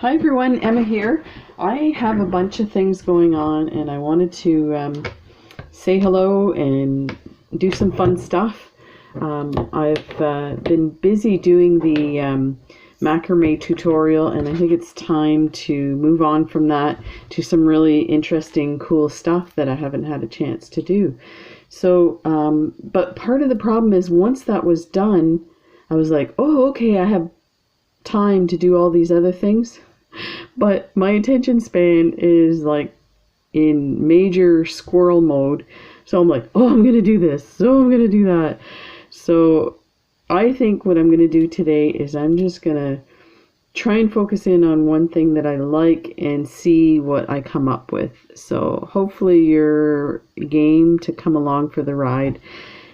Hi everyone, Emma here. I have a bunch of things going on and I wanted to say hello and do some fun stuff. I've been busy doing the macrame tutorial, and I think it's time to move on from that to some really interesting, cool stuff that I haven't had a chance to do. So, but part of the problem is once that was done, I was like, oh, okay, I have time to do all these other things. But my attention span is like in major squirrel mode. So I'm like, oh, I'm going to do this. So I'm going to do that. So I think what I'm going to do today is I'm just going to try and focus in on one thing that I like and see what I come up with. So hopefully you're game to come along for the ride.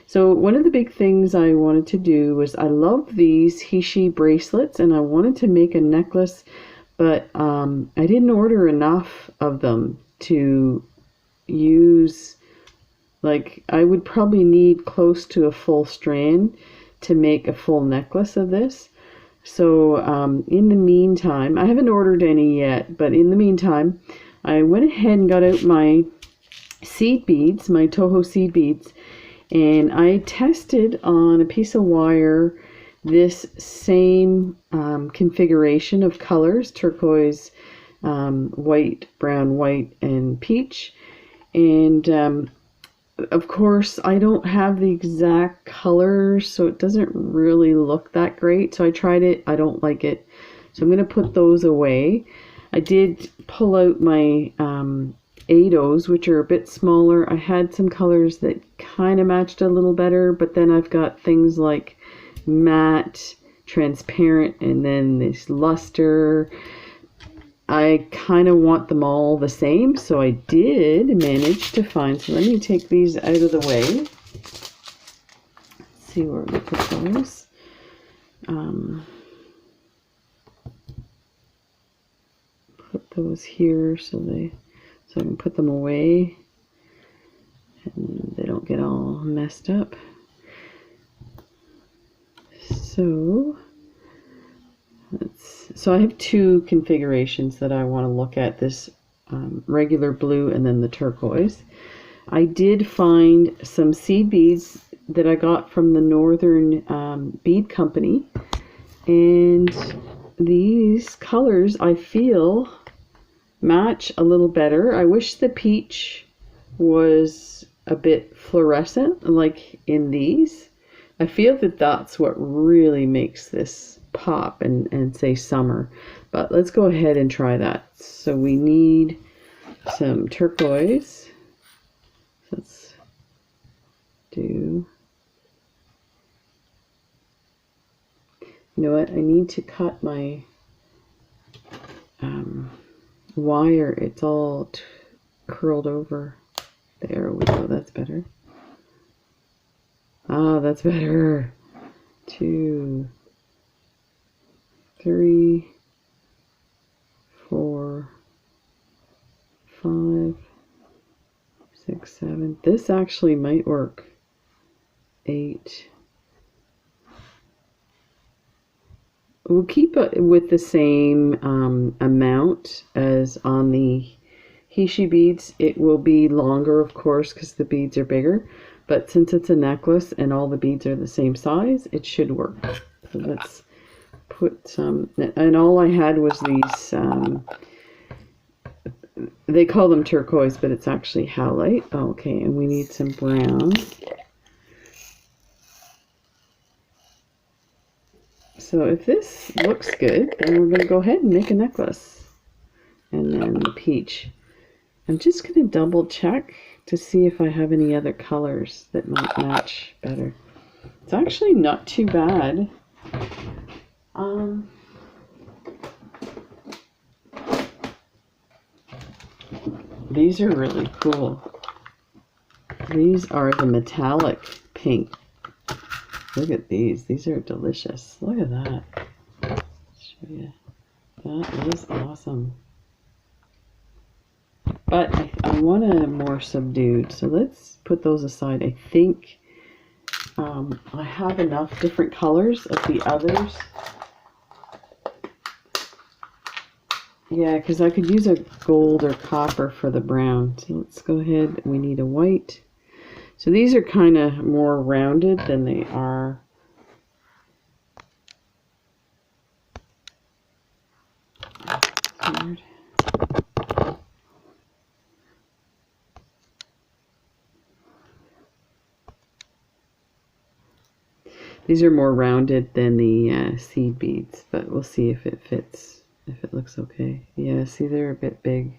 So one of the big things I wanted to do was I love these he-she bracelets, and I wanted to make a necklace, but I didn't order enough of them to use. Like, I would probably need close to a full strand to make a full necklace of this. So in the meantime, I haven't ordered any yet, but in the meantime, I went ahead and got out my seed beads, my Toho seed beads, and I tested on a piece of wire this same configuration of colors: turquoise, white, brown, white, and peach. And of course, I don't have the exact colors, so it doesn't really look that great. So I tried it. I don't like it. So I'm going to put those away. I did pull out my Ados, which are a bit smaller. I had some colors that kind of matched a little better, but then I've got things like matte, transparent, and then this luster. I kind of want them all the same, so I did manage to find. So let me take these out of the way. Let's see where we put those. Put those here so I can put them away and they don't get all messed up. So I have two configurations that I want to look at, this regular blue and then the turquoise. I did find some seed beads that I got from the Northern Bead Company, and these colors I feel match a little better. I wish the peach was a bit fluorescent like in these. I feel that that's what really makes this pop and say summer. But let's go ahead and try that. So we need some turquoise. Let's do, you know what, I need to cut my wire. It's all curled over. There we go, that's better. Ah, that's better. 2, 3, 4, 5, 6, 7. This actually might work. 8. We'll keep it with the same amount as on the he-she beads. It will be longer, of course, because the beads are bigger. But since it's a necklace and all the beads are the same size, it should work. So let's put some, and all I had was these, they call them turquoise, but it's actually howlite. Okay, and we need some brown. So if this looks good, then we're going to go ahead and make a necklace. And then the peach. I'm just going to double check to see if I have any other colors that might match better. It's actually not too bad. These are really cool. These are the metallic pink. Look at these. These are delicious. Look at that. I'll show you. That is awesome. But I want a more subdued, so let's put those aside. I think I have enough different colors of the others Yeah, because I could use a gold or copper for the brown. So let's go ahead. We need a white. So these are kind of more rounded than they are. Weird. These are more rounded than the seed beads, but we'll see if it fits, if it looks okay. Yeah, see, they're a bit big.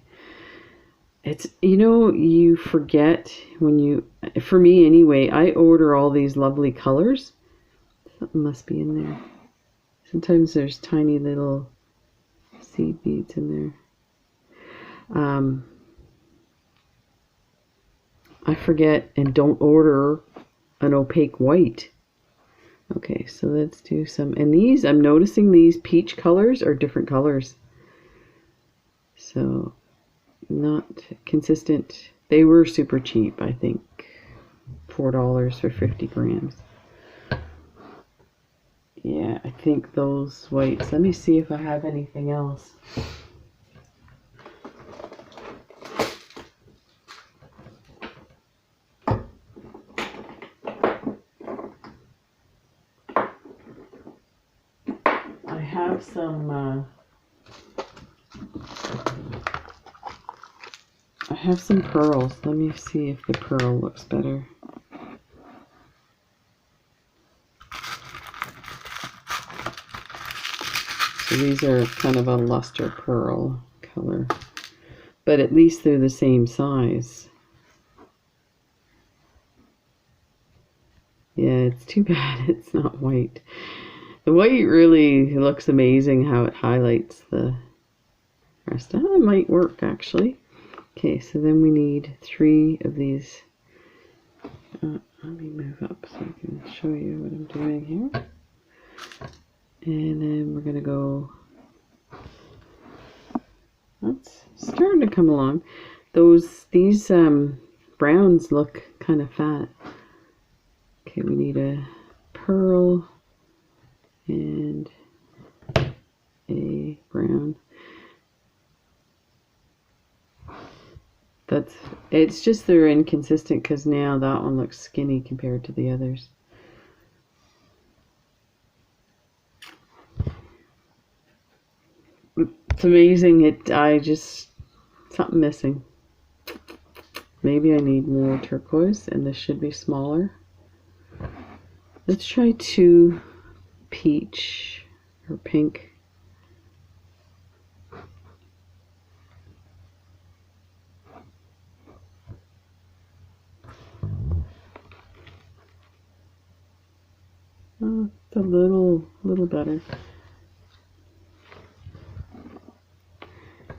It's, you know, you forget when you, for me anyway, I order all these lovely colors. Something must be in there. Sometimes there's tiny little seed beads in there. I forget and don't order an opaque white. Okay, so let's do some, and these, I'm noticing these peach colors are different colors. So, not consistent. They were super cheap, I think. $4 for 50 grams. Yeah, I think those whites. Let me see if I have anything else. I have some pearls. Let me see if the pearl looks better. So these are kind of a luster pearl color, but at least they're the same size. Yeah, it's too bad it's not white. The white really looks amazing how it highlights the rest. It might work actually. Okay, so then we need 3 of these. Let me move up so I can show you what I'm doing here. And then we're going to go, that's starting to come along. These browns look kind of fat. Okay, we need a pearl and a brown. It's just they're inconsistent because now that one looks skinny compared to the others. It's amazing. Something missing. Maybe I need more turquoise and this should be smaller. Let's try 2 peach or pink. Oh, it's a little better.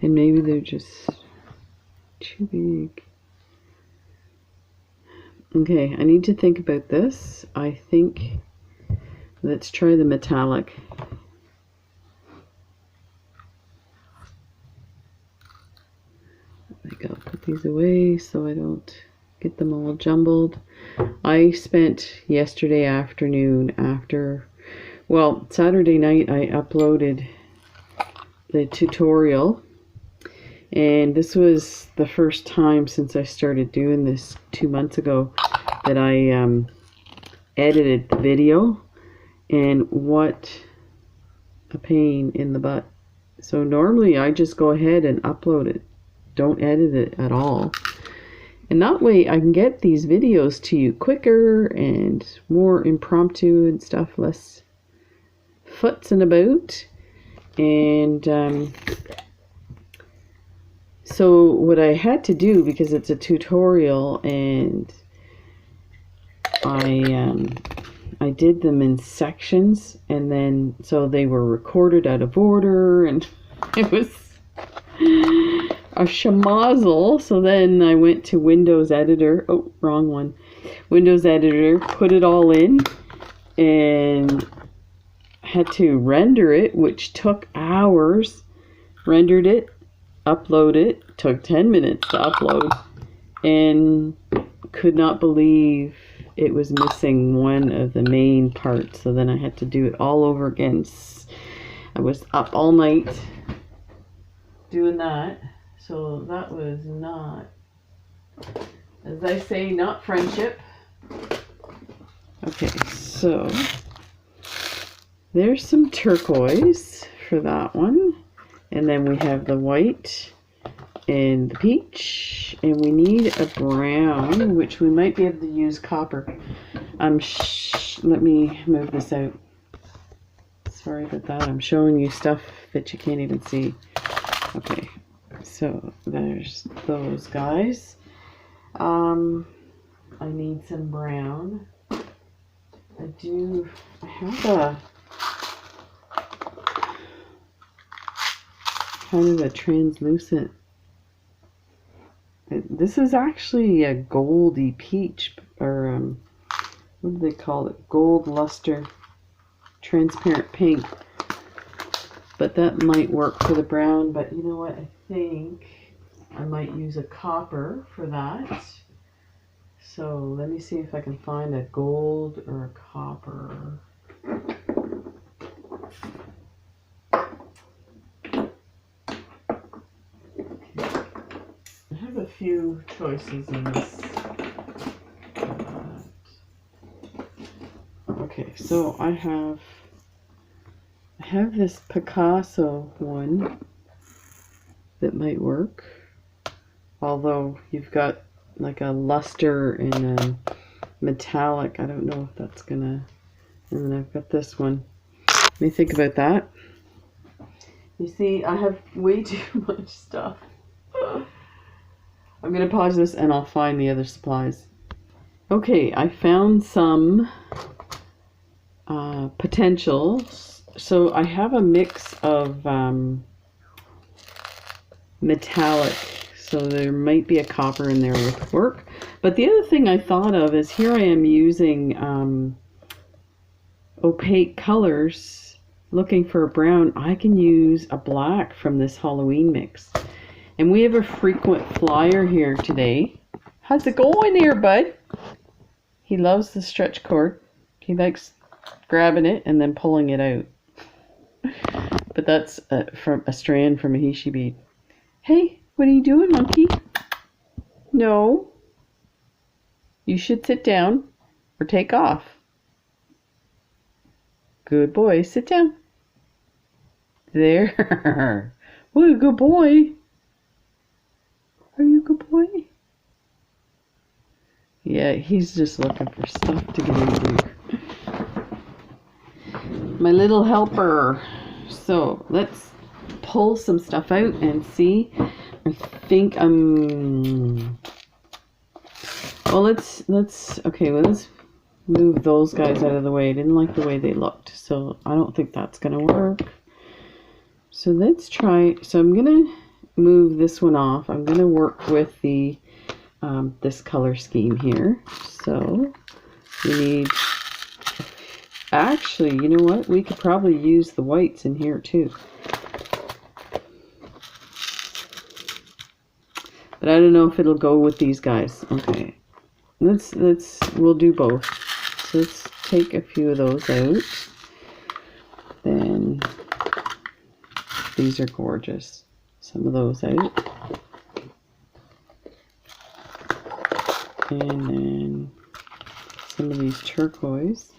And maybe they're just too big. Okay, I need to think about this. I think, let's try the metallic. I think I'll put these away so I don't get them all jumbled. I spent yesterday afternoon Saturday night I uploaded the tutorial, and this was the first time since I started doing this 2 months ago that I edited the video, and what a pain in the butt. So normally I just go ahead and upload it, don't edit it at all. And that way I can get these videos to you quicker and more impromptu and stuff, less futzing about. And so what I had to do, because it's a tutorial and I did them in sections, and then so they were recorded out of order, and it was a schmozzle. So then I went to Windows Editor. Oh, wrong one. Windows Editor, put it all in, and had to render it, which took hours. Rendered it, upload it, took 10 minutes to upload, and could not believe it was missing one of the main parts. So then I had to do it all over again. I was up all night doing that. So that was not, as I say, not friendship. Okay, so there's some turquoise for that one. And then we have the white and the peach. And we need a brown, which we might be able to use copper. Let me move this out. Sorry about that. I'm showing you stuff that you can't even see. Okay, so there's those guys. I need some brown. I have a kind of a translucent. This is actually a goldy peach, or what do they call it? Gold luster, transparent pink. But that might work for the brown. But you know what? I think I might use a copper for that. So let me see if I can find a gold or a copper. I have a few choices in this. Okay, so I have this Picasso one that might work. Although you've got like a luster and a metallic. I don't know if that's gonna. And then I've got this one. Let me think about that. You see, I have way too much stuff. I'm gonna pause this and I'll find the other supplies. Okay, I found some potentials. So I have a mix of metallic. So there might be a copper in there with work. But the other thing I thought of is here I am using opaque colors, looking for a brown. I can use a black from this Halloween mix. And we have a frequent flyer here today. How's it going there, bud? He loves the stretch cord. He likes grabbing it and then pulling it out. But that's from a strand from a Hishi bead. Hey, what are you doing, monkey? No. You should sit down or take off. Good boy. Sit down. There. What a good boy. Are you a good boy? Yeah, he's just looking for stuff to get into. My little helper. So let's pull some stuff out and see. I think well, let's move those guys out of the way. I didn't like the way they looked, so I don't think that's gonna work. So let's try. So I'm gonna move this one off. I'm gonna work with the this color scheme here. So we need. Actually, you know what? We could probably use the whites in here too. But I don't know if it'll go with these guys. Okay. We'll do both. So let's take a few of those out. Then these are gorgeous. Some of those out. And then some of these turquoise.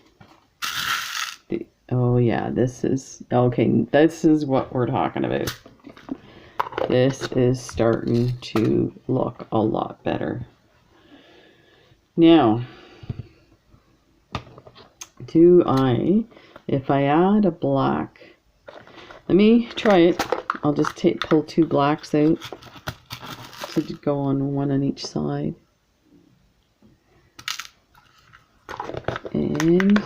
Oh yeah, this is okay. This is what we're talking about. This is starting to look a lot better. Now, if I add a black, let me try it. I'll just pull two blacks out to go on one on each side. And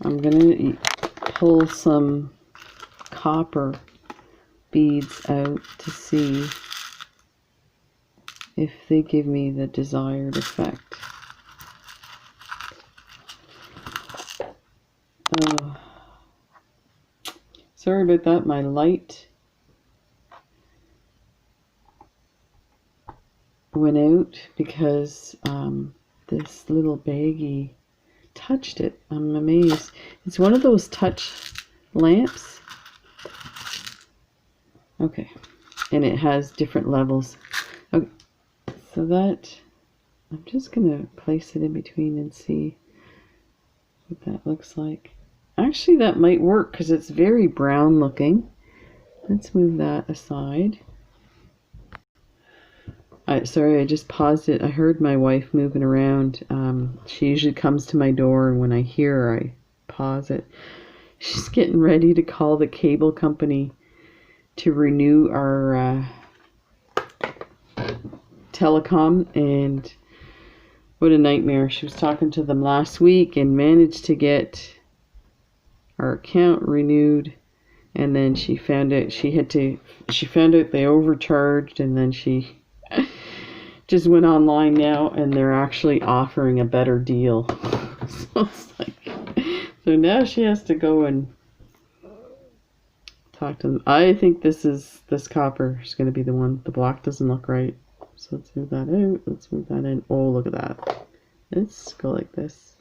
I'm going to pull some copper beads out to see if they give me the desired effect. Oh, sorry about that. My light went out because this little baggie touched it. I'm amazed. It's one of those touch lamps. Okay, and it has different levels. Okay, so that, I'm just gonna place it in between and see what that looks like. Actually, that might work because it's very brown looking. Let's move that aside. Sorry, I just paused it. I heard my wife moving around. She usually comes to my door, and when I hear her, I pause it. She's getting ready to call the cable company to renew our telecom, and what a nightmare. She was talking to them last week and managed to get our account renewed, and then she found out they overcharged, and then she just went online now and they're actually offering a better deal. So it's like, so now she has to go and talk to them. I think this copper is going to be the one. The black doesn't look right. So let's move that out. Let's move that in. Oh, look at that. Let's go like this.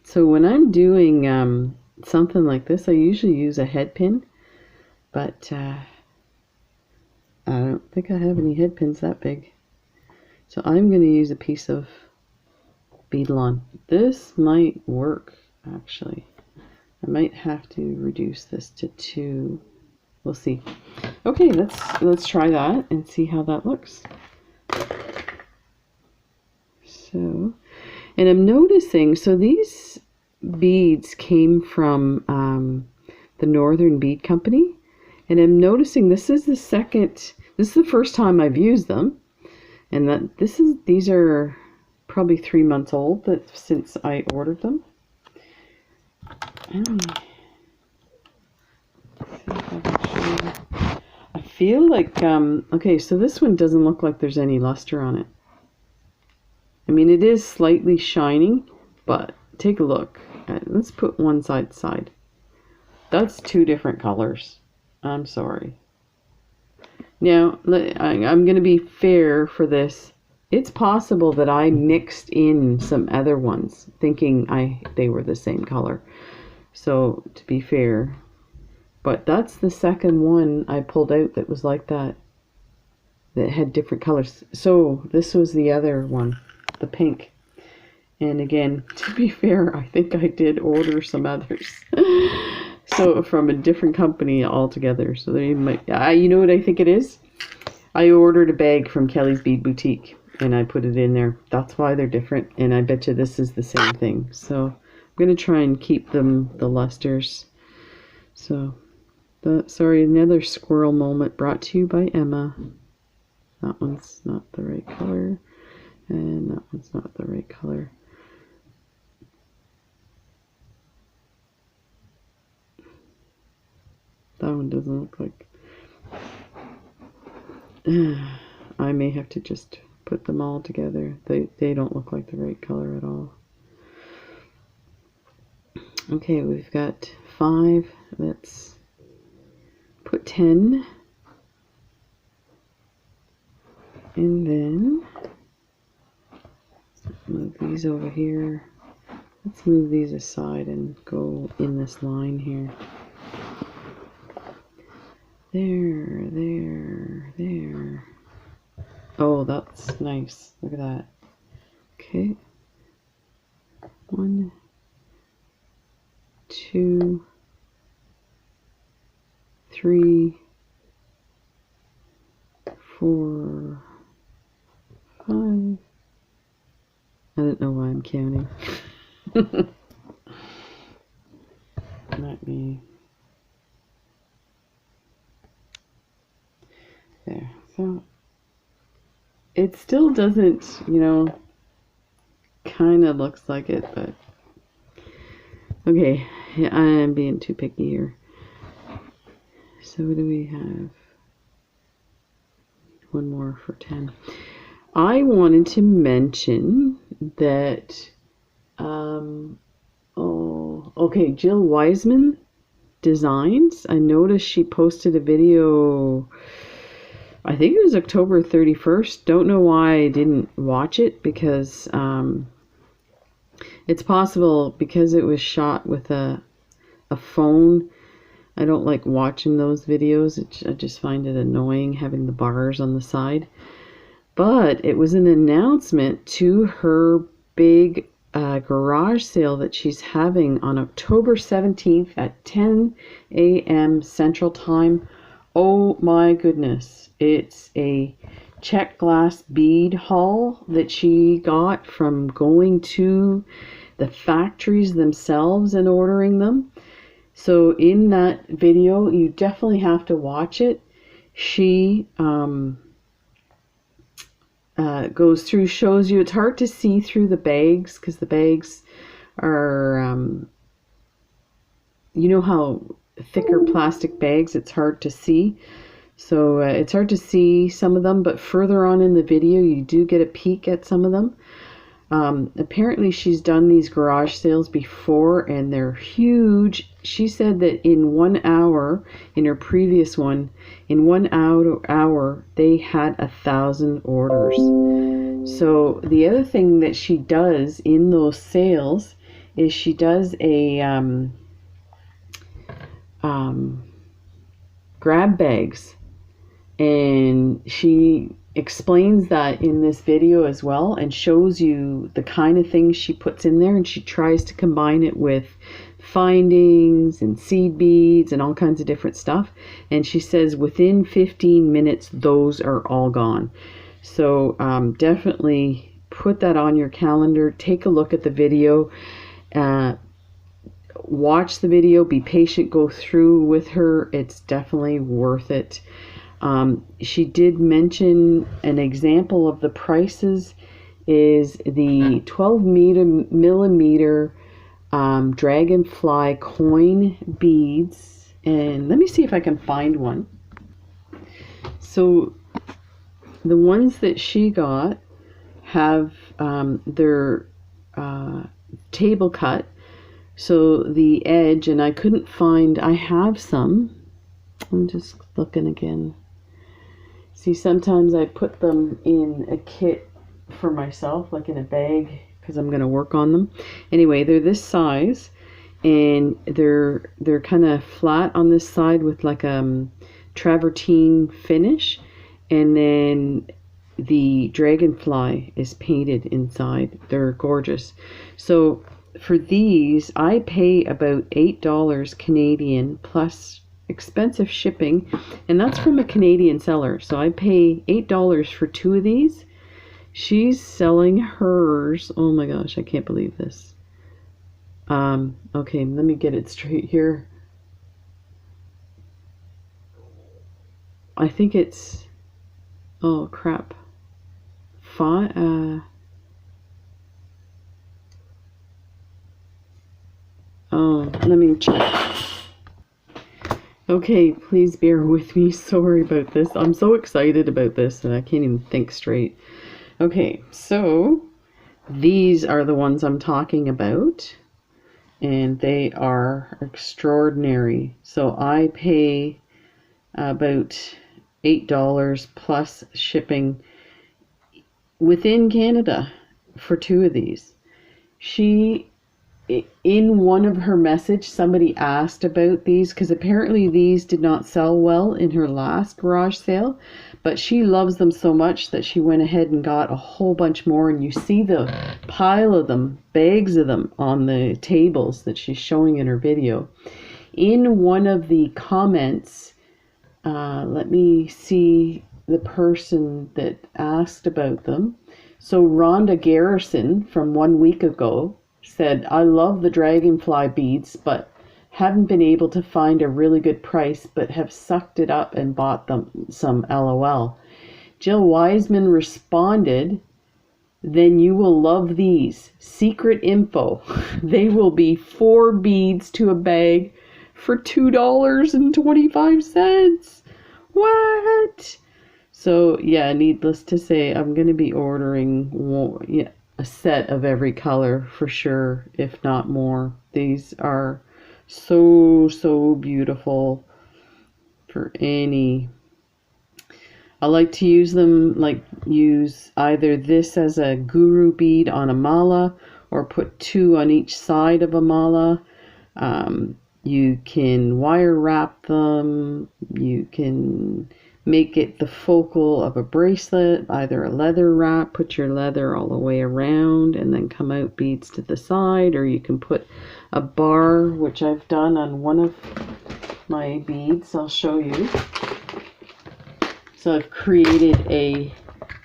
So when I'm doing something like this, I usually use a head pin, but I don't think I have any head pins that big. So I'm going to use a piece of beadalon. This might work, actually. I might have to reduce this to 2. We'll see. Okay, let's try that and see how that looks. So, and I'm noticing, so these beads came from the Northern Bead Company, and I'm noticing this is the first time I've used them, and that these are probably 3 months old since I ordered them. I feel like okay, so this one doesn't look like there's any luster on it. I mean, it is slightly shining, but take a look. Let's put one side to side. That's 2 different colors. I'm sorry. Now, I'm going to be fair for this. It's possible that I mixed in some other ones, thinking they were the same color. So, to be fair. But that's the second one I pulled out that was like that had different colors. So, this was the other one, the pink. And again, to be fair, I think I did order some others. So from a different company altogether. So they might, you know what I think it is? I ordered a bag from Kelly's Bead Boutique and I put it in there. That's why they're different. And I bet you this is the same thing. So I'm going to try and keep the lusters. So, sorry, another squirrel moment brought to you by Emma. That one's not the right color. And that one's not the right color. That one doesn't look like... I may have to just put them all together. They don't look like the right color at all. Okay, we've got 5. Let's put 10. And then move these over here. Let's move these aside and go in this line here. There. Oh, that's nice. Look at that. Okay. 1, 2, 3, 4, 5. I don't know why I'm counting. Let me... There. So it still doesn't, kind of looks like it, but okay, yeah, I am being too picky here. So what do we have? One more for 10. I wanted to mention that okay, Jill Wiseman Designs. I noticed she posted a video I think it was October 31st. Don't know why I didn't watch it, because it's possible because it was shot with a phone. I don't like watching those videos. I just find it annoying having the bars on the side. But it was an announcement to her big garage sale that she's having on October 17th at 10 a.m. Central Time. Oh my goodness. It's a check glass bead haul that she got from going to the factories themselves and ordering them. So in that video, you definitely have to watch it. She goes through, shows you. It's hard to see through the bags because the bags are, you know how thicker plastic bags, it's hard to see. So it's hard to see some of them, but further on in the video, you do get a peek at some of them. Apparently she's done these garage sales before and they're huge. She said that in 1 hour, in her previous one, in 1 hour they had 1,000 orders. So the other thing that she does in those sales is she does a grab bags, and she explains that in this video as well, and shows you the kind of things she puts in there, and she tries to combine it with findings and seed beads and all kinds of different stuff. And she says within 15 minutes those are all gone. So definitely put that on your calendar. Take a look at the video, watch the video, be patient, go through with her. It's definitely worth it. She did mention an example of the prices is the 12 millimeter dragonfly coin beads. And let me see if I can find one. So the ones that she got have their table cut. So the edge, and I couldn't find, I have some. I'm just looking again. See, sometimes I put them in a kit for myself, like in a bag, because I'm going to work on them. Anyway, they're this size, and they're kind of flat on this side with like a travertine finish, and then the dragonfly is painted inside. They're gorgeous. So for these, I pay about $8 Canadian plus expensive shipping, and that's from a Canadian seller. So I pay $8 for 2 of these. She's selling hers, oh my gosh, I can't believe this. Okay, let me get it straight here. I think it's, oh crap, oh, let me check. Okay, please bear with me. Sorry about this. I'm so excited about this and I can't even think straight. Okay, so these are the ones I'm talking about, and they are extraordinary. So I pay about $8 plus shipping within Canada for 2 of these. In one of her message, somebody asked about these because apparently these did not sell well in her last garage sale, but she loves them so much that she went ahead and got a whole bunch more, and you see the pile of them, bags of them, on the tables that she's showing in her video. In one of the comments, let me see the person that asked about them. So Rhonda Garrison from 1 week ago said, I love the dragonfly beads, but haven't been able to find a really good price, but have sucked it up and bought them some, LOL. Jill Wiseman responded, then you will love these. Secret info. They will be 4 beads to a bag for $2.25. What? So yeah, needless to say, I'm going to be ordering a set of every color for sure, if not more. These are so beautiful for any I like to use them, like use either this as a guru bead on a mala or put 2 on each side of a mala. You can wire wrap them. You can make it the focal of a bracelet, either a leather wrap, put your leather all the way around and then come out beads to the side, or you can put a bar, which I've done on one of my beads. I'll show you. So I've created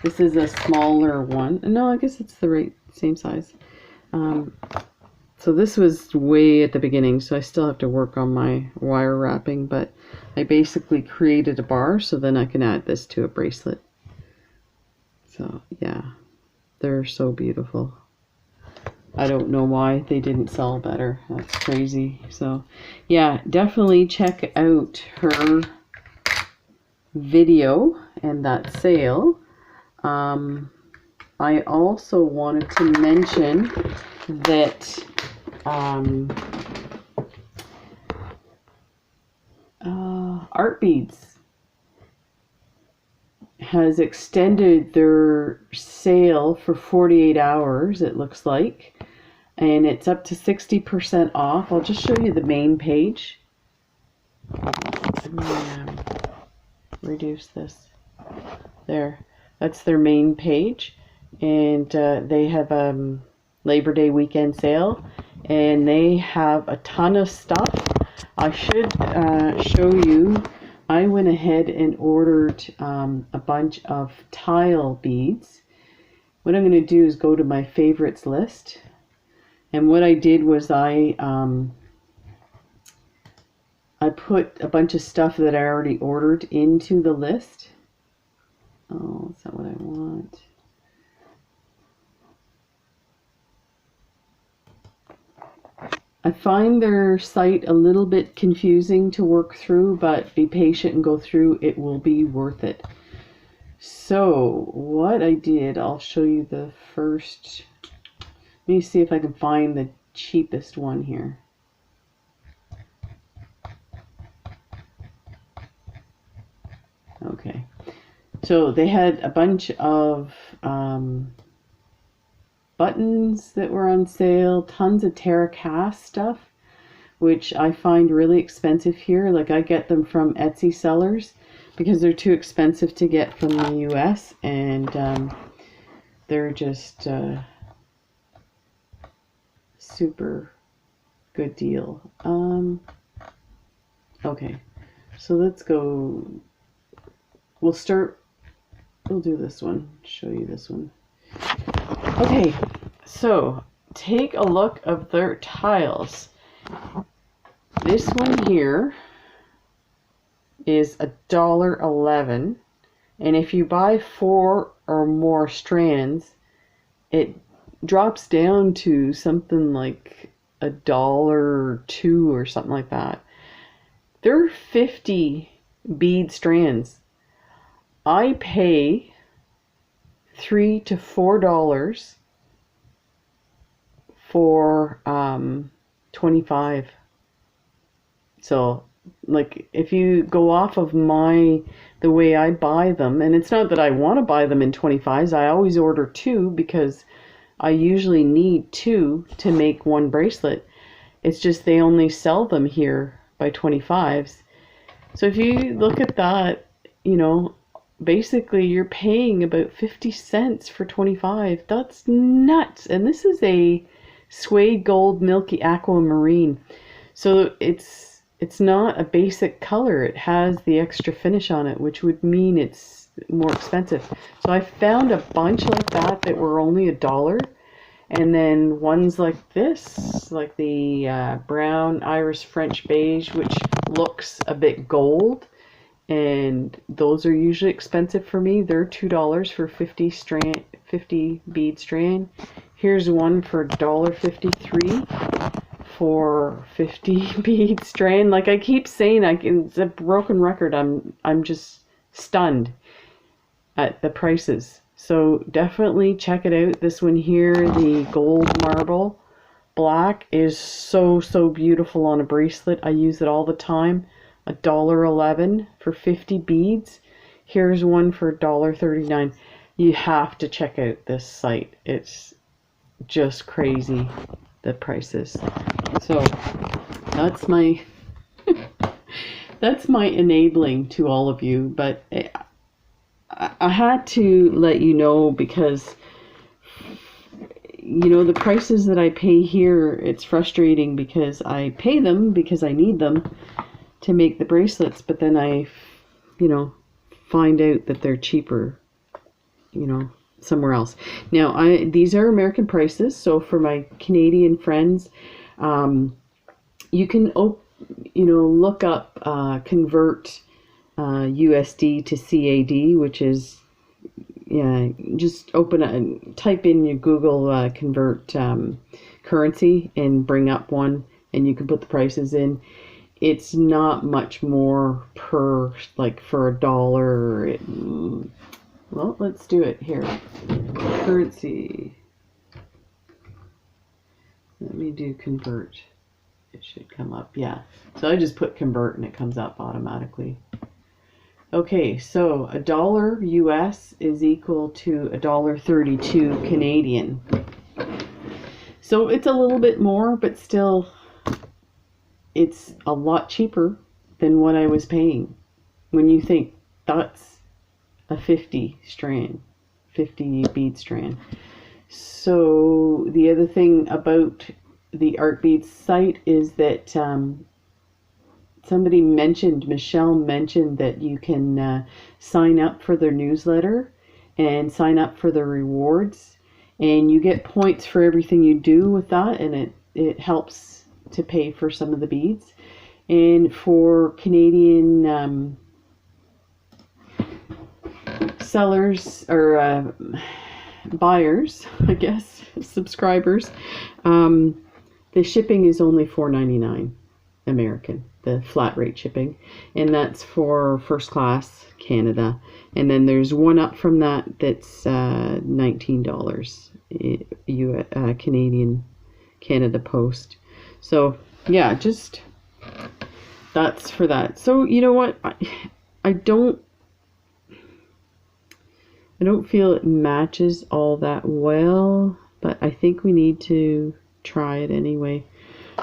this is a smaller one. No, I guess it's the same size. So this was way at the beginning, so I still have to work on my wire wrapping, but I basically created a bar so then I can add this to a bracelet. So yeah, they're so beautiful. I don't know why they didn't sell better. That's crazy. So yeah, definitely check out her video and that sale. I also wanted to mention that Art Beads has extended their sale for 48 hours, it looks like, and it's up to 60% off. I'll just show you the main page. Reduce this. There, that's their main page, and they have Labor Day weekend sale, and they have a ton of stuff. I should show you. I went ahead and ordered a bunch of tile beads. What I'm going to do is go to my favorites list, and what I did was I put a bunch of stuff that I already ordered into the list. Oh, that's not what I want. I find their site a little bit confusing to work through, but be patient and go through. It will be worth it. So what I did, I'll show you the first. Let me see if I can find the cheapest one here. Okay, so they had a bunch of buttons that were on sale, tons of Terra Cast stuff, which I find really expensive here. Like, I get them from Etsy sellers because they're too expensive to get from the US, and they're just super good deal. Okay, so let's go. We'll do this one, show you this one. Okay, so take a look of their tiles. This one here is $1.11, and if you buy 4 or more strands, it drops down to something like $1.02 or something like that. There are 50 bead strands. I pay $3 to $4 for 25. So, like, if you go off of the way I buy them, and it's not that I want to buy them in 25s, I always order 2 because I usually need 2 to make one bracelet. It's just they only sell them here by 25s. So if you look at that, you know, basically you're paying about 50 cents for 25. That's nuts. And this is a suede gold milky aquamarine, so it's not a basic color. It has the extra finish on it, which would mean it's more expensive. So I found a bunch like that were only $1, and then ones like this, like the brown iris French beige, which looks a bit gold, and those are usually expensive for me. They're $2 for 50 bead strand. Here's one for $1.53 for 50 bead strand. Like I keep saying, it's a broken record. I'm just stunned at the prices. So definitely check it out. This one here, the gold marble black, is so beautiful on a bracelet. I use it all the time. $1.11 for 50 beads. Here's one for $1.39. You have to check out this site. It's just crazy, the prices. So that's my that's my enabling to all of you. But I had to let you know because, you know, the prices that I pay here, it's frustrating because I pay them because I need them to make the bracelets, but then I, you know, find out that they're cheaper, you know, somewhere else. Now, these are American prices, so for my Canadian friends, you can, you know, look up, convert USD to CAD, which is, yeah, just type in your Google convert currency and bring up one, and you can put the prices in. It's not much more per, like for $1. Well, let's do it here. Currency. Let me do convert. It should come up. Yeah. So I just put convert and it comes up automatically. Okay, so $1 US is equal to $1.32 Canadian. So it's a little bit more, but still it's a lot cheaper than what I was paying. When you think that's a 50 bead strand. So the other thing about the Art Beads site is that Michelle mentioned that you can sign up for their newsletter and sign up for the rewards, and you get points for everything you do with that, and it helps to pay for some of the beads. And for Canadian sellers or buyers, I guess, subscribers, the shipping is only $4.99 American, the flat rate shipping, and that's for first class Canada. And then there's one up from that that's $19 Canadian Canada Post. So yeah, just that's for that. So you know what, I don't feel it matches all that well, but I think we need to try it anyway.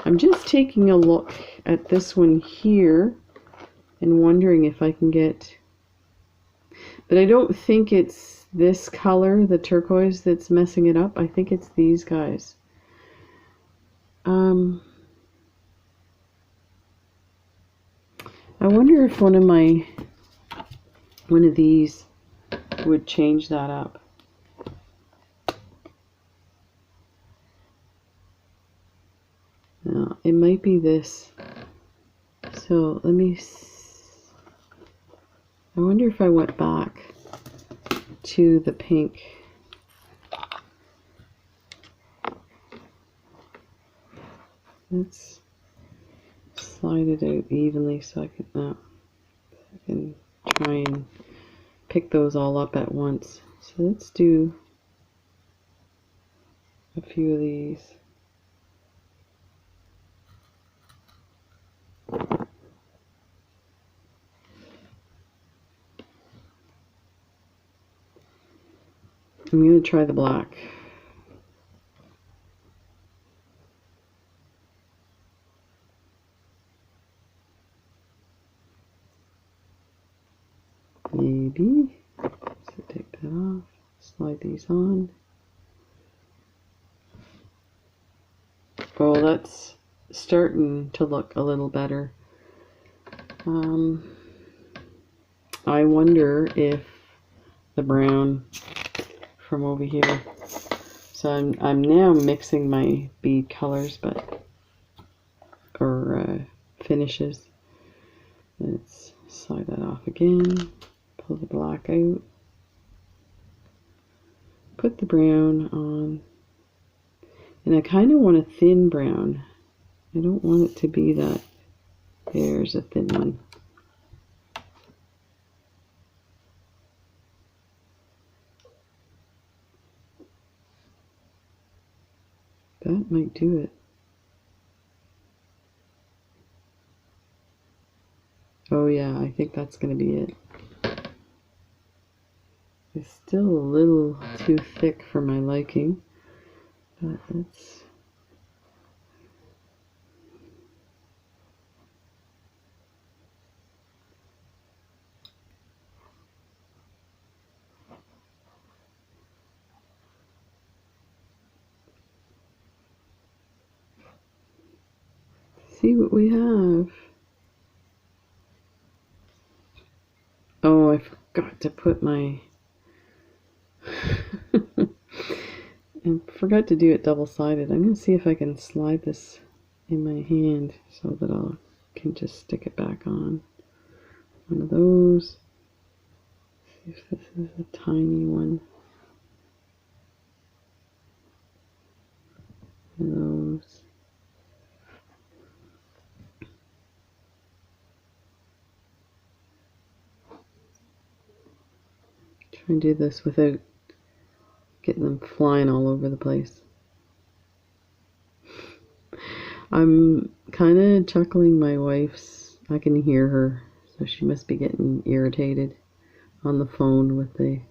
I'm just taking a look at this one here and wondering if I can get, but I don't think it's this color, the turquoise, that's messing it up. I think it's these guys. I wonder if one of these would change that up. No, it might be this. So let me, I wonder if I went back to the pink. Let's slide it out evenly so I can try and pick those all up at once. So let's do a few of these. I'm going to try the black. Maybe. So take that off, slide these on. Oh, that's starting to look a little better. I wonder if the brown from over here. So I'm now mixing my bead colors, or finishes. Let's slide that off again. Pull the black out. Put the brown on. And I kind of want a thin brown. I don't want it to be that. There's a thin one. That might do it. Oh yeah, I think that's going to be it. is still a little too thick for my liking, but let's see what we have. Oh, I forgot to put my I forgot to do it double-sided. I'm going to see if I can slide this in my hand so that I can just stick it back on. One of those. See if this is a tiny one. One of those. Try and do this without getting them flying all over the place. I'm kind of chuckling. My wife's, I can hear her, so she must be getting irritated on the phone with the...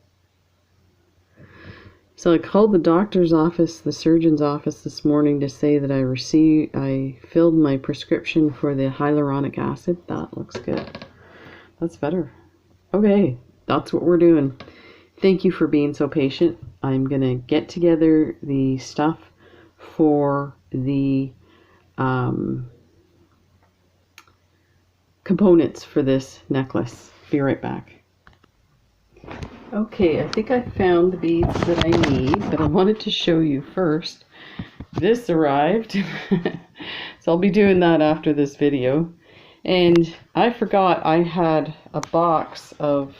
So I called the doctor's office, the surgeon's office this morning to say that I filled my prescription for the hyaluronic acid. That looks good. That's better. Okay, that's what we're doing. Thank you for being so patient. I'm going to get together the stuff for the components for this necklace. Be right back. Okay, I think I found the beads that I need, but I wanted to show you first. This arrived, so I'll be doing that after this video. And I forgot I had a box of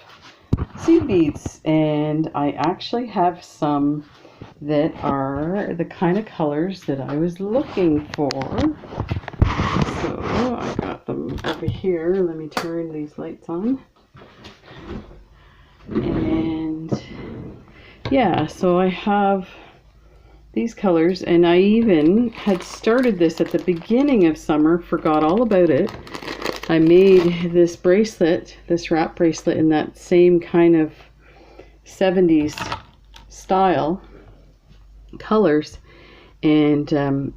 seed beads, and I actually have some that are the kind of colors that I was looking for. So I got them over here. Let me turn these lights on. And yeah, so I have these colors, and I even had started this at the beginning of summer, forgot all about it. I made this bracelet, this wrap bracelet, in that same kind of 70s style colors, and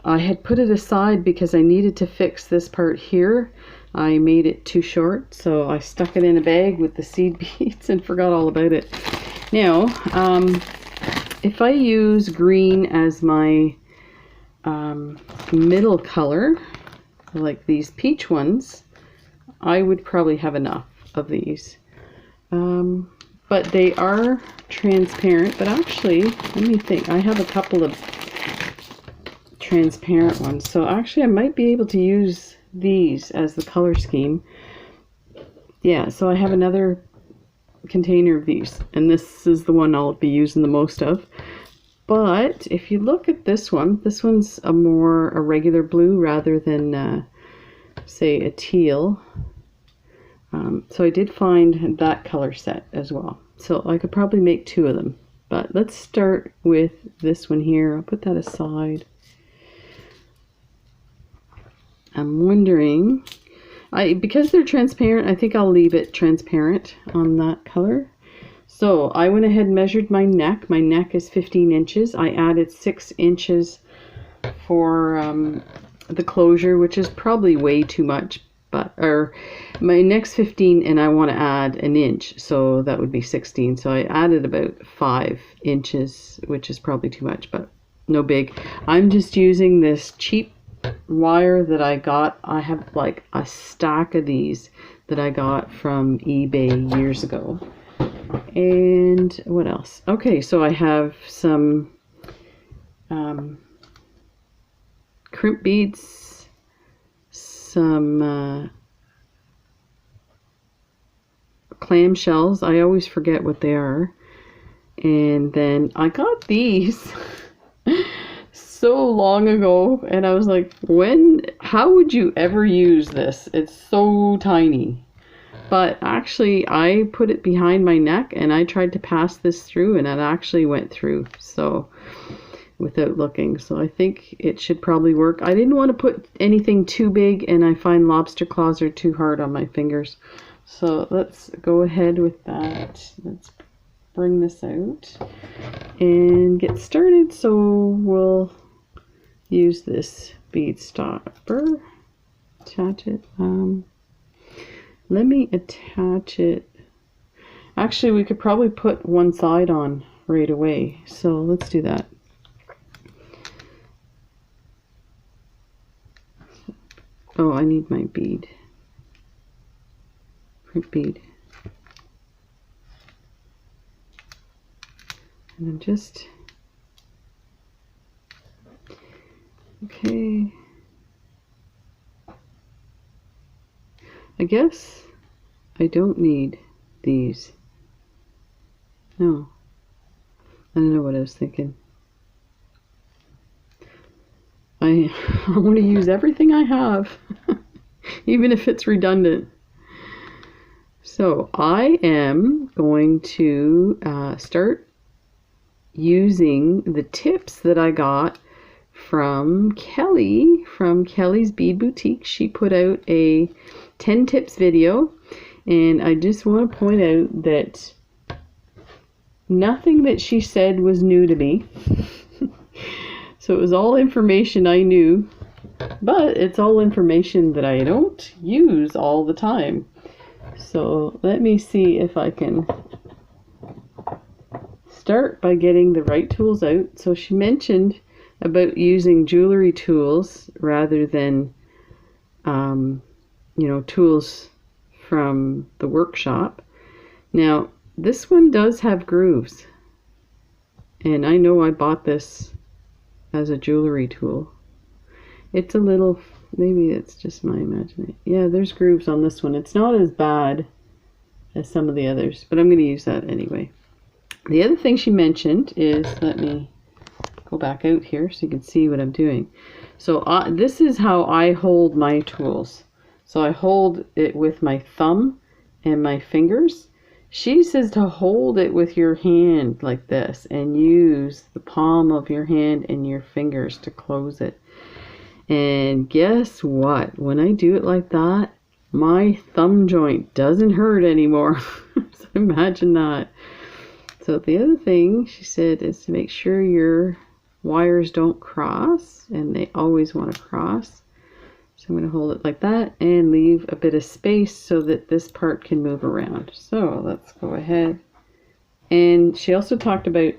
I had put it aside because I needed to fix this part here. I made it too short, so I stuck it in a bag with the seed beads and forgot all about it. Now, if I use green as my middle color, like these peach ones, I would probably have enough of these. But they are transparent, but actually, let me think, I have a couple of transparent ones, so actually I might be able to use these as the color scheme. Yeah, so I have another container of these, and this is the one I'll be using the most of. But if you look at this one, this one's a regular blue rather than say a teal. So I did find that color set as well, so I could probably make two of them. But let's start with this one here. I'll put that aside. I'm wondering, because they're transparent, I think I'll leave it transparent on that color. So I went ahead and measured my neck. My neck is 15 inches. I added 6 inches for the closure, which is probably way too much. Or my neck's 15 and I want to add an inch, so that would be 16. So I added about 5 inches, which is probably too much, but no big. I'm just using this cheap wire that I got. I have like a stack of these that I got from eBay years ago. And what else? Okay, so I have some crimp beads, some clamshells. I always forget what they are. And then I got these so long ago, and I was like, how would you ever use this? It's so tiny. But actually, I put it behind my neck and I tried to pass this through, and it actually went through, so without looking. So I think it should probably work. I didn't want to put anything too big, and I find lobster claws are too hard on my fingers. So let's go ahead with that. Let's bring this out and get started. So we'll use this bead stopper, attach it. Let me attach it. Actually, we could probably put one side on right away. So let's do that. Oh, I need my bead. Crimp bead. And I'm just, okay. I guess I don't need these. No. I don't know what I was thinking. I want to use everything I have, even if it's redundant. So I am going to start using the tips that I got from Kelly, from Kelly's Bead Boutique. She put out a 10 tips video, and I just want to point out that nothing that she said was new to me. So it was all information I knew, but it's all information that I don't use all the time. So let me see if I can start by getting the right tools out. So she mentioned about using jewelry tools rather than, you know, tools from the workshop. Now, this one does have grooves, and I know I bought this as a jewelry tool. It's a little, maybe it's just my imagination. Yeah, there's grooves on this one. It's not as bad as some of the others, but I'm going to use that anyway. The other thing she mentioned is, let me go back out here so you can see what I'm doing. So this is how I hold my tools. So I hold it with my thumb and my fingers. She says to hold it with your hand like this and use the palm of your hand and your fingers to close it. And guess what? When I do it like that, my thumb joint doesn't hurt anymore. So imagine that. So the other thing she said is to make sure your wires don't cross, and they always want to cross. So I'm going to hold it like that and leave a bit of space so that this part can move around. So let's go ahead. And she also talked about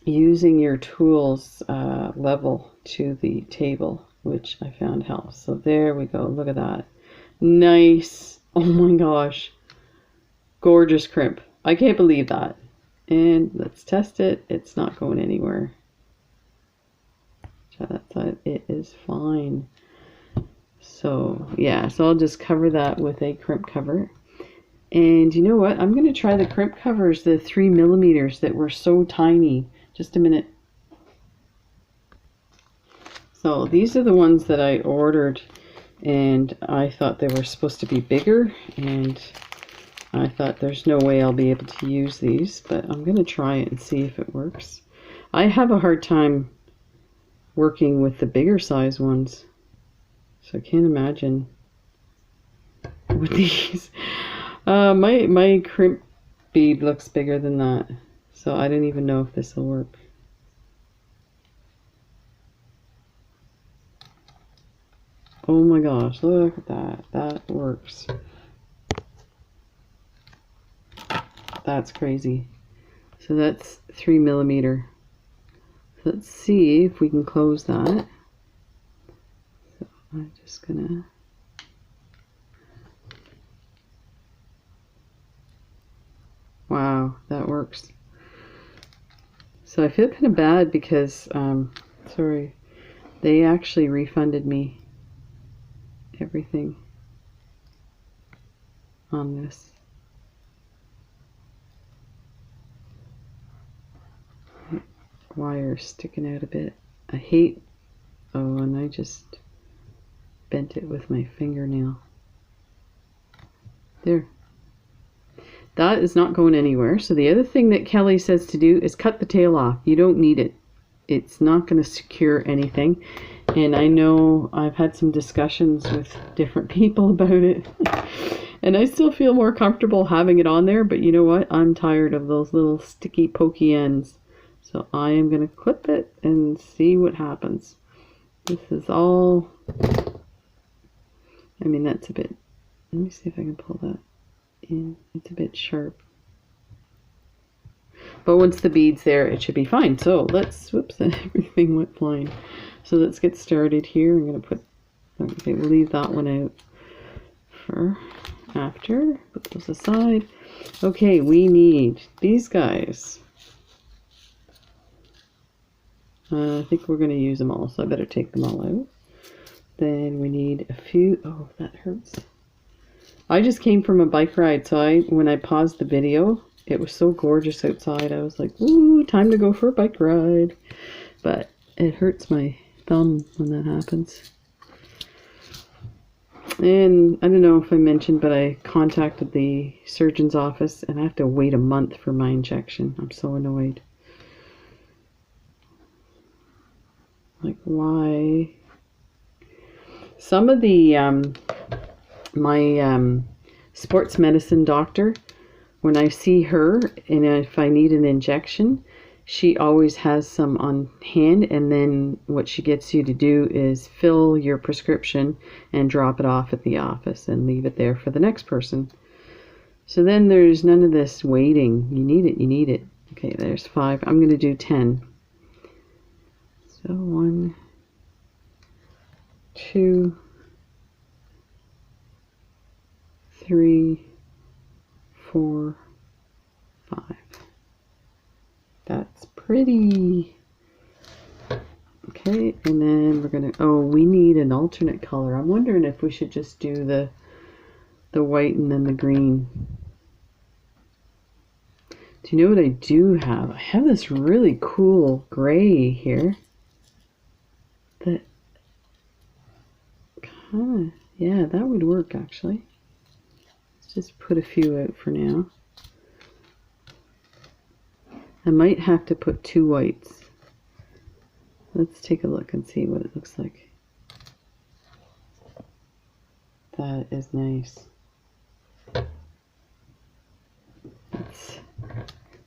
using your tools level to the table, which I found helps. So there we go. Look at that. Nice. Oh my gosh. Gorgeous crimp. I can't believe that. And let's test it. It's not going anywhere. Try that side. It is fine. So yeah, so I'll just cover that with a crimp cover. And you know what? I'm going to try the crimp covers, the 3mm that were so tiny. Just a minute. So these are the ones that I ordered, and I thought they were supposed to be bigger, and I thought there's no way I'll be able to use these, but I'm going to try it and see if it works. I have a hard time working with the bigger size ones, so I can't imagine with these. My crimp bead looks bigger than that, so I don't even know if this will work. Oh my gosh, look at that. That works. That's crazy. So that's 3mm. So let's see if we can close that. So I'm just gonna, wow, that works. So I feel kind of bad because sorry, they actually refunded me everything on this. Wire sticking out a bit. I hate, oh, and I just bent it with my fingernail. There. That is not going anywhere. So the other thing that Kelly says to do is cut the tail off. You don't need it. It's not going to secure anything. And I know I've had some discussions with different people about it. And I still feel more comfortable having it on there, but you know what? I'm tired of those little sticky pokey ends. So I am going to clip it and see what happens. This is all, I mean, that's a bit, let me see if I can pull that in. It's a bit sharp. But once the bead's there, it should be fine. So let's, whoops, everything went flying. So let's get started here. I'm going to put, okay, we'll leave that one out for after. Put those aside. Okay, we need these guys. I think we're going to use them all, so I better take them all out. Then we need a few, oh, that hurts. I just came from a bike ride, so when I paused the video, it was so gorgeous outside. I was like, ooh, time to go for a bike ride. But it hurts my thumb when that happens. And I don't know if I mentioned, but I contacted the surgeon's office and I have to wait a month for my injection. I'm so annoyed. Like, why? Some of the, my sports medicine doctor, when I see her and if I need an injection, she always has some on hand, and then what she gets you to do is fill your prescription and drop it off at the office and leave it there for the next person. So then there's none of this waiting. You need it, you need it. Okay, there's 5. I'm going to do 10. So 1, 2, 3, 4, 5. That's pretty. Okay, and then we're gonna, oh, we need an alternate color. I'm wondering if we should just do the white and then the green. Do you know what I do have? I have this really cool gray here. That kind of, yeah, that would work actually. Let's just put a few out for now. I might have to put 2 whites. Let's take a look and see what it looks like. That is nice.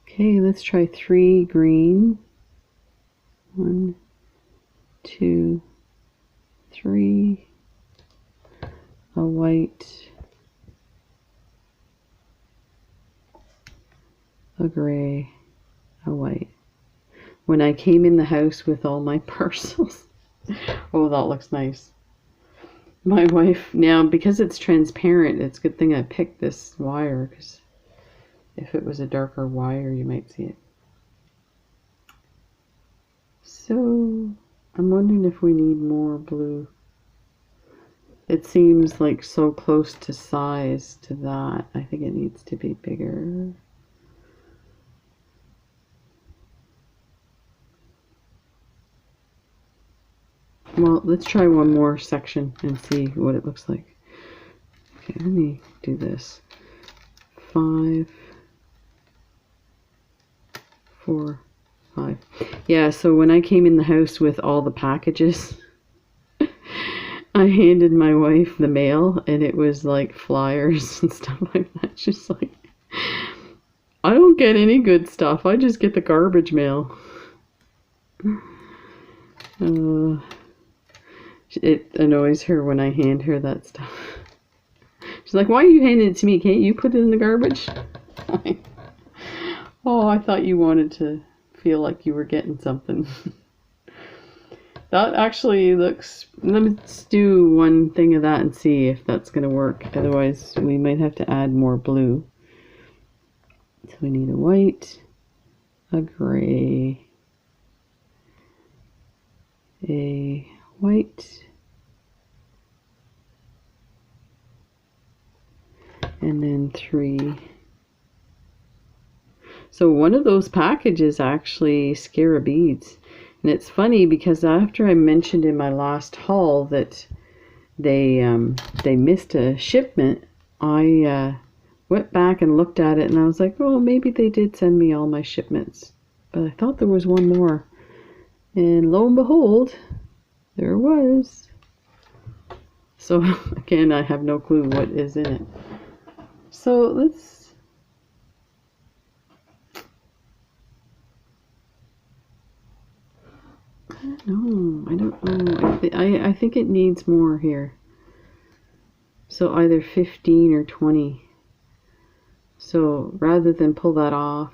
Okay, let's try 3 green. 1, 2, 3. A white. A gray. A white. When I came in the house with all my parcels, oh, that looks nice. My wife, now because it's transparent, it's a good thing I picked this wire, because if it was a darker wire, you might see it. So I'm wondering if we need more blue. It seems like so close to size to that. I think it needs to be bigger. Well, let's try one more section and see what it looks like. Okay, let me do this. 5, 4, 5. Yeah, so when I came in the house with all the packages, I handed my wife the mail, and it was like flyers and stuff like that. She's like, I don't get any good stuff. I just get the garbage mail. It annoys her when I hand her that stuff. She's like, why are you handing it to me? Can't you put it in the garbage? Oh, I thought you wanted to feel like you were getting something. That actually looks, let's do one thing of that and see if that's going to work. Otherwise, we might have to add more blue. So we need a white, a gray, a white, and then 3. So one of those packages actually Scara beads. And it's funny because after I mentioned in my last haul that they missed a shipment, I went back and looked at it and I was like, oh, maybe they did send me all my shipments. But I thought there was one more. And lo and behold, there was. So again, I have no clue what is in it. So let's, no, I don't know. I think it needs more here. So either 15 or 20. So rather than pull that off,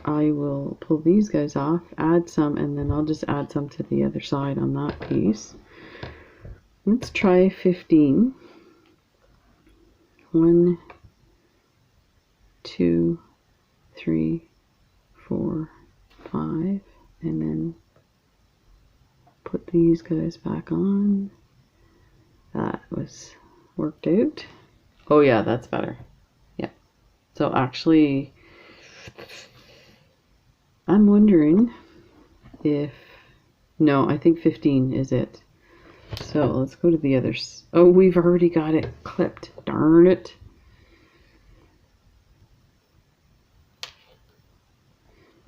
I will pull these guys off, add some, and then I'll just add some to the other side on that piece. Let's try 15. 1, 2, 3, 4, 5, and then put these guys back on. That was worked out. Oh yeah, that's better. Yeah. So actually, I'm wondering if, no, I think 15 is it. So let's go to the others. Oh, we've already got it clipped. Darn it.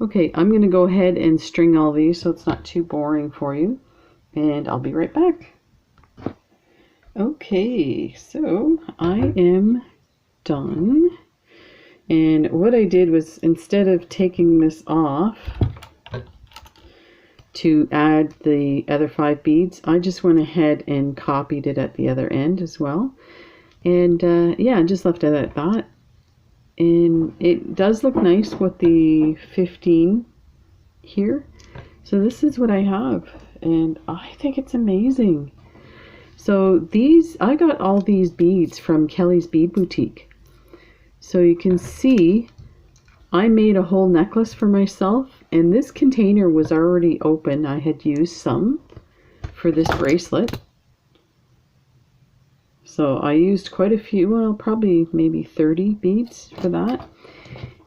Okay, I'm going to go ahead and string all these so it's not too boring for you. And I'll be right back. Okay, so I am done. And what I did was, instead of taking this off to add the other 5 beads, I just went ahead and copied it at the other end as well. And yeah, just left it at that. And it does look nice with the 15 here. So this is what I have, and I think it's amazing. So these, I got all these beads from Kelly's Bead Boutique. So you can see I made a whole necklace for myself, and this container was already open. I had used some for this bracelet. So I used quite a few, well, probably maybe 30 beads for that.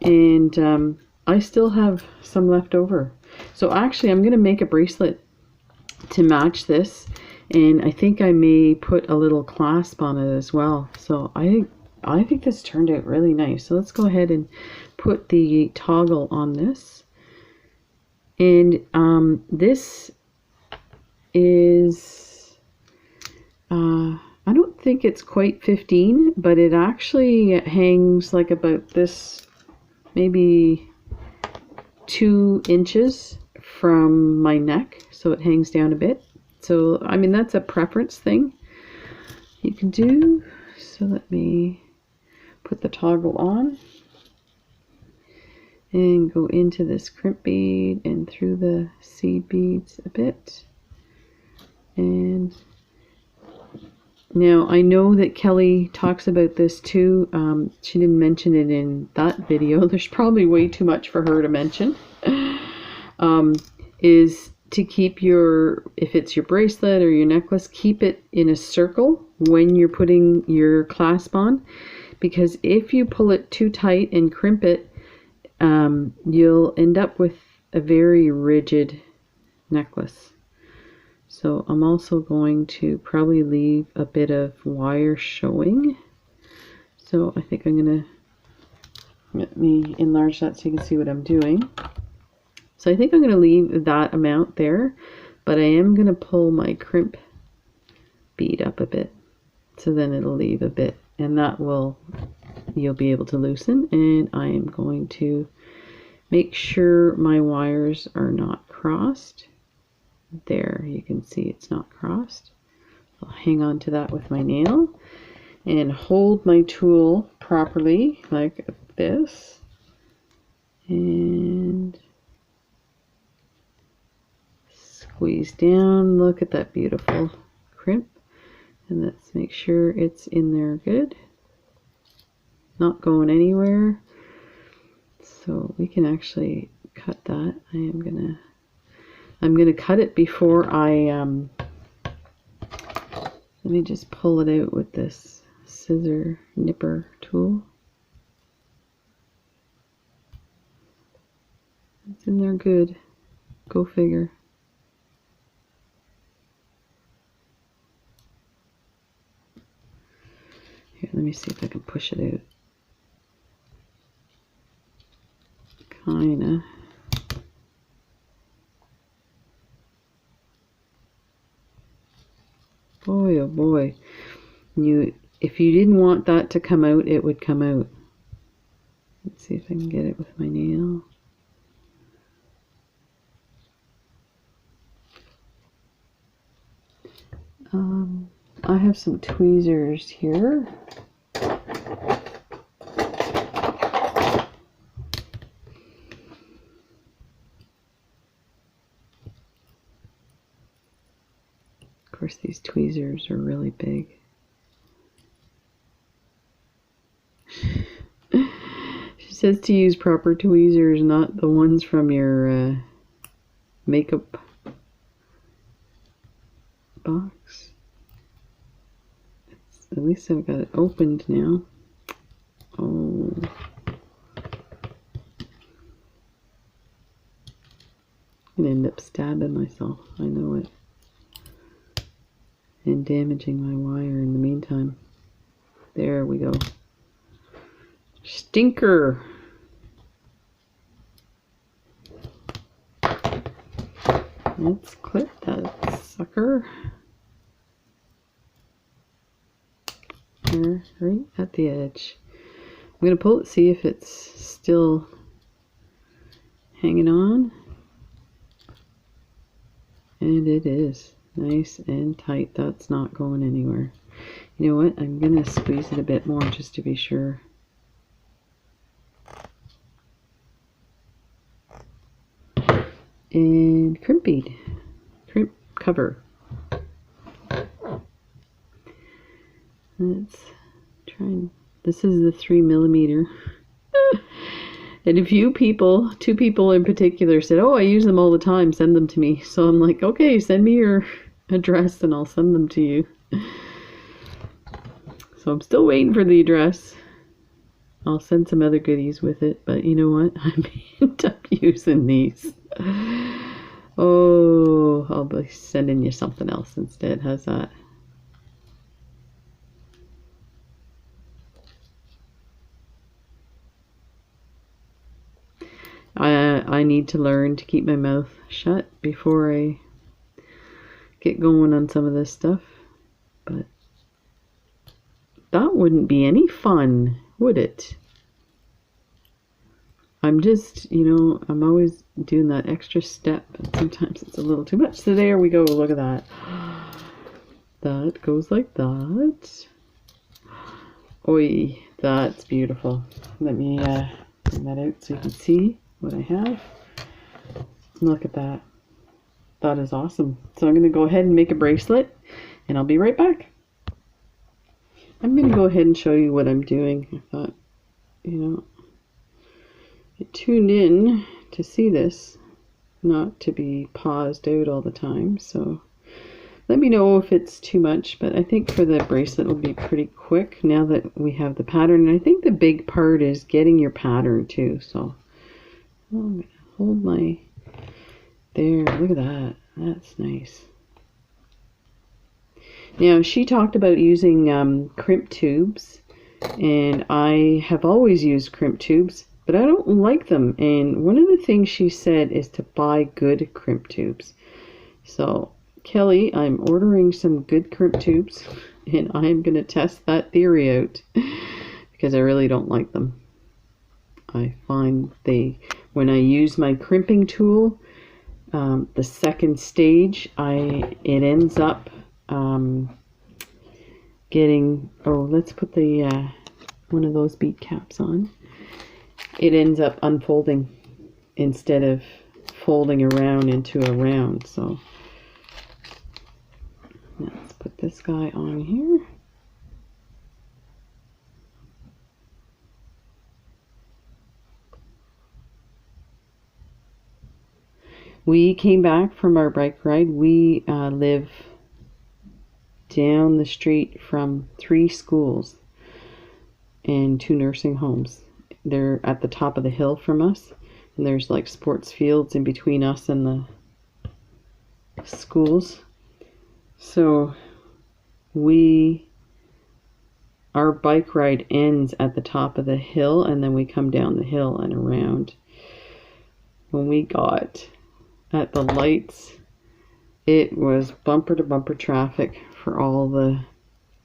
And I still have some left over. So actually I'm going to make a bracelet to match this. And I think I may put a little clasp on it as well. So I think this turned out really nice. So let's go ahead and put the toggle on this. And this is, I don't think it's quite 15, but it actually hangs like about this, maybe 2 inches from my neck. So it hangs down a bit. So, I mean, that's a preference thing you can do. So let me put the toggle on and go into this crimp bead and through the seed beads a bit. And now I know that Kelly talks about this too. She didn't mention it in that video. There's probably way too much for her to mention. Is to keep your, if it's your bracelet or your necklace, keep it in a circle when you're putting your clasp on, because if you pull it too tight and crimp it, you'll end up with a very rigid necklace. So I'm also going to probably leave a bit of wire showing. So I think I'm going to, let me enlarge that so you can see what I'm doing. So I think I'm going to leave that amount there, but I am going to pull my crimp bead up a bit. So then it'll leave a bit, and that will, you'll be able to loosen. And I am going to make sure my wires are not crossed. There, you can see it's not crossed. I'll hang on to that with my nail and hold my tool properly like this. And squeeze down. Look at that beautiful crimp. And let's make sure it's in there good. Not going anywhere. So we can actually cut that. I'm gonna cut it before I let me just pull it out with this scissor nipper tool. It's in there good. Go figure. Here, let me see if I can push it out. Kinda. Boy, oh boy. If you didn't want that to come out, it would come out. Let's see if I can get it with my nail. I have some tweezers here. Of course, these tweezers are really big. She says to use proper tweezers, not the ones from your makeup box. At least I've got it opened now. Oh. I'm gonna end up stabbing myself. I know it. And damaging my wire in the meantime. There we go. Stinker! Let's clip that sucker. There, right at the edge. I'm going to pull it, see if it's still hanging on. And it is. Nice and tight. That's not going anywhere. You know what? I'm going to squeeze it a bit more just to be sure. And crimp bead. Crimp cover. Let's try and, this is the 3mm. And a few people, 2 people in particular, said, oh, I use them all the time, send them to me. So I'm like, okay, send me your address and I'll send them to you. So I'm still waiting for the address. I'll send some other goodies with it, but you know what? I may end up using these. Oh, I'll be sending you something else instead. How's that? I need to learn to keep my mouth shut before I get going on some of this stuff, but that wouldn't be any fun, would it? I'm just, you know, I'm always doing that extra step, and sometimes it's a little too much. So there we go, look at that. That goes like that. Oi, that's beautiful. Let me bring that out so you can see what I have. Look at that. That is awesome. So I'm going to go ahead and make a bracelet and I'll be right back. I'm going to go ahead and show you what I'm doing. I thought, you know, I tuned in to see this, not to be paused out all the time. So let me know if it's too much, but I think for the bracelet will be pretty quick now that we have the pattern. And I think the big part is getting your pattern too. So I'm going to hold my, there, look at that. That's nice. Now, she talked about using crimp tubes, and I have always used crimp tubes, but I don't like them. And one of the things she said is to buy good crimp tubes. So, Kelly, I'm ordering some good crimp tubes, and I'm going to test that theory out because I really don't like them. I find when I use my crimping tool, the second stage, it ends up getting, oh, let's put the one of those bead caps on. It ends up unfolding instead of folding around into a round. So let's put this guy on here. We came back from our bike ride. We live down the street from 3 schools and 2 nursing homes. They're at the top of the hill from us, and there's like sports fields in between us and the schools. So our bike ride ends at the top of the hill, and then we come down the hill and around. When we got at the lights, it was bumper to bumper traffic for all the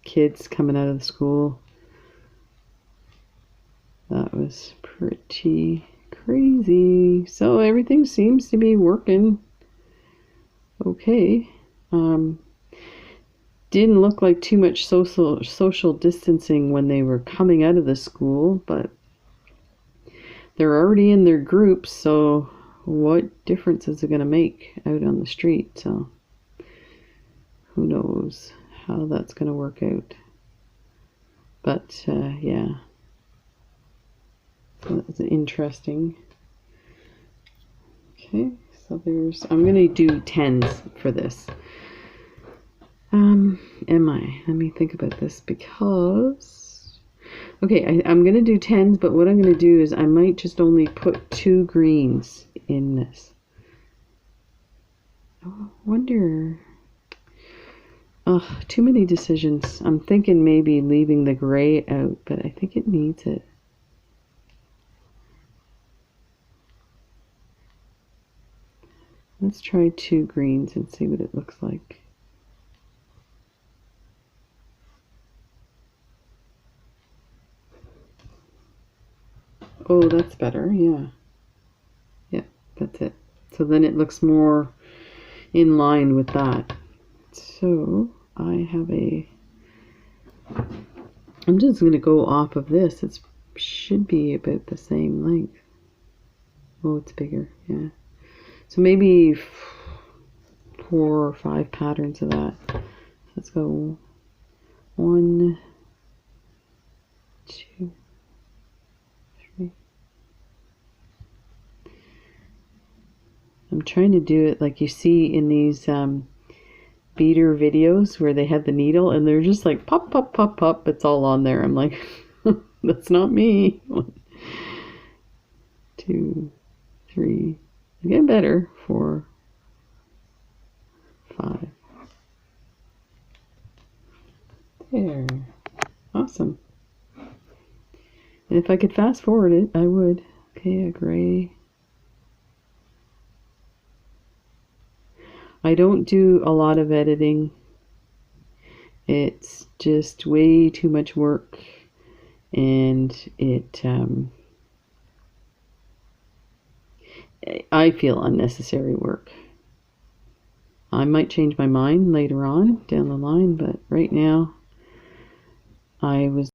kids coming out of the school. That was pretty crazy. So everything seems to be working okay. Didn't look like too much social distancing when they were coming out of the school, but they're already in their groups, so what difference is it going to make out on the street? So who knows how that's going to work out. But yeah, so that's interesting. Okay, so I'm going to do 10s for this. Let me think about this, because okay, I'm going to do 10s, but what I'm going to do is I might just only put 2 greens in this. Oh, wonder. Ugh, too many decisions. I'm thinking maybe leaving the gray out, but I think it needs it. Let's try 2 greens and see what it looks like. Oh, that's better, yeah. Yeah, that's it. So then it looks more in line with that. So I have I'm just going to go off of this. It should be about the same length. Oh, it's bigger, yeah. So maybe 4 or 5 patterns of that. Let's go 1, 2, 3. I'm trying to do it like you see in these beader videos where they have the needle and they're just like pop, pop, pop, pop. It's all on there. I'm like, that's not me. 1, 2, 3. I'm getting better. 4, 5. There. Awesome. And if I could fast forward it, I would. Okay, a gray. I don't do a lot of editing. It's just way too much work, and I feel unnecessary work. I might change my mind later on down the line, but right now I was